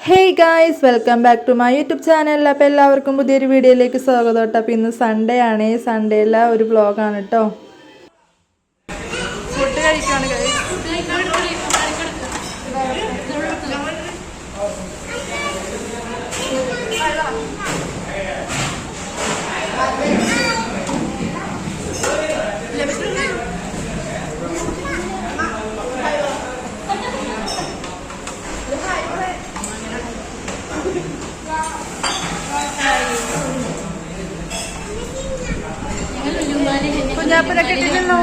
Hey guys, welcome back to my YouTube channel. അപ്പോൾ എല്ലാവർക്കും പുതിയൊരു വീഡിയോയിലേക്ക് സ്വാഗതം കേട്ടോ. അപ്പോൾ ഇന്ന് സൺഡേ ആണ്. സൺഡേയിലെ ഒരു വ്ളോഗാണ് കേട്ടോ. ഫുഡ് കഴിക്കാണ് ഗൈസ്. കുഞ്ഞാപ്പനൊക്കെ ഇട്ടിട്ടുണ്ടോ?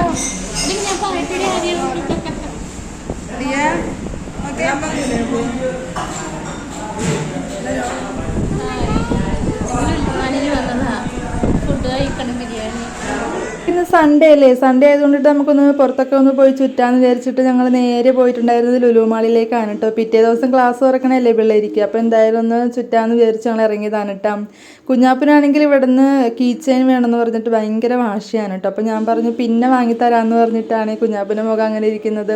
ഇന്ന് സൺഡേ അല്ലേ. സൺഡേ ആയതുകൊണ്ടിട്ട് നമുക്കൊന്ന് പുറത്തൊക്കെ ഒന്ന് പോയി ചുറ്റാന്ന് വിചാരിച്ചിട്ട് ഞങ്ങൾ നേരെ പോയിട്ടുണ്ടായിരുന്നത് ലുലു മാളിലേക്കാണ് കേട്ടോ. പിറ്റേ ദിവസം ക്ലാസ് തുറക്കണല്ലേ പിള്ളേർക്ക്. അപ്പോൾ എന്തായാലും ഒന്ന് ചുറ്റാന്ന് വിചാരിച്ച് ഞങ്ങൾ ഇറങ്ങിയതാണ് കേട്ടോ. കുഞ്ഞാപ്പനാണെങ്കിൽ ഇവിടുന്ന് കീ ചെയിൻ വേണമെന്ന് പറഞ്ഞിട്ട് ഭയങ്കര വാശിയാണ് കേട്ടോ. അപ്പോൾ ഞാൻ പറഞ്ഞു പിന്നെ വാങ്ങിത്തരാമെന്ന് പറഞ്ഞിട്ടാണ് കുഞ്ഞാപ്പൻ്റെ മുഖം അങ്ങനെ ഇരിക്കുന്നത്.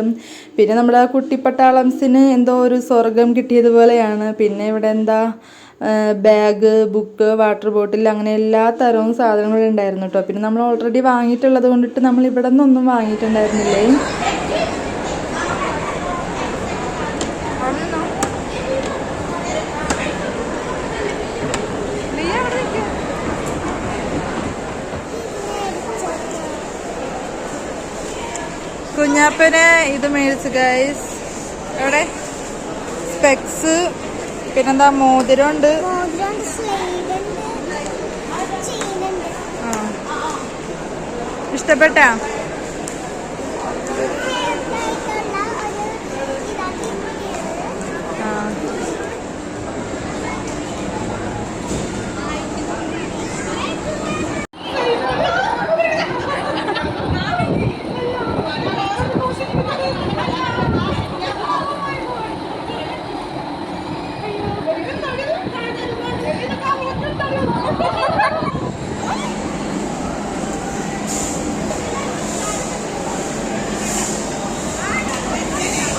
പിന്നെ നമ്മുടെ ആ കുട്ടിപ്പട്ടാളംസിന് എന്തോ ഒരു സ്വർഗം കിട്ടിയതുപോലെയാണ്. പിന്നെ ഇവിടെ എന്താ ബാഗ്, ബുക്ക്, വാട്ടർ ബോട്ടിൽ, അങ്ങനെ എല്ലാ തരവും സാധനങ്ങളും ഉണ്ടായിരുന്നു കേട്ടോ. പിന്നെ നമ്മൾ ഓൾറെഡി വാങ്ങിയിട്ടുള്ളത് കൊണ്ടിട്ട് നമ്മൾ ഇവിടെ നിന്നൊന്നും വാങ്ങിയിട്ടുണ്ടായിരുന്നില്ലേ. കുഞ്ഞാപ്പന് ഇത് മേടിച്ചു ഗൈസ്. എവിടെ സ്പെക്സ്, പിന്നെന്താ മോതിരം ഉണ്ട്. ഇഷ്ടപ്പെട്ടാ?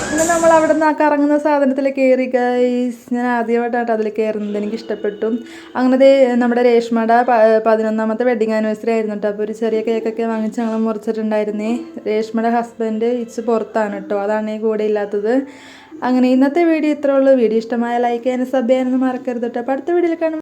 പിന്നെ നമ്മൾ അവിടെ നിന്ന് ആ കറങ്ങുന്ന സാധനത്തിൽ കയറി ഗൈസ്. ഞാൻ ആദ്യമായിട്ടാണ് അതിൽ കയറുന്നത്. എനിക്ക് ഇഷ്ടപ്പെട്ടു. അങ്ങനെ നമ്മുടെ രേഷ്മയുടെ 11ാമത്തെ വെഡിങ് ആനിവേഴ്സറി ആയിരുന്നു കേട്ടോ. അപ്പോൾ ഒരു ചെറിയ കേക്കൊക്കെ വാങ്ങിച്ച് ഞങ്ങൾ മുറിച്ചിട്ടുണ്ടായിരുന്നേ. രേഷ്മയുടെ ഹസ്ബൻഡ് ഇച്ച് പുറത്താണ് കേട്ടോ, അതാണ് കൂടെ ഇല്ലാത്തത്. അങ്ങനെ ഇന്നത്തെ വീഡിയോ ഇത്രേ ഉള്ളൂ. വീഡിയോ ഇഷ്ടമായ ലൈക്ക് ചെയ്യാനും സബ് ചെയ്യാനൊന്നും മറക്കരുത് കേട്ടോ. അപ്പോൾ അടുത്ത വീഡിയോയിൽ കാണും.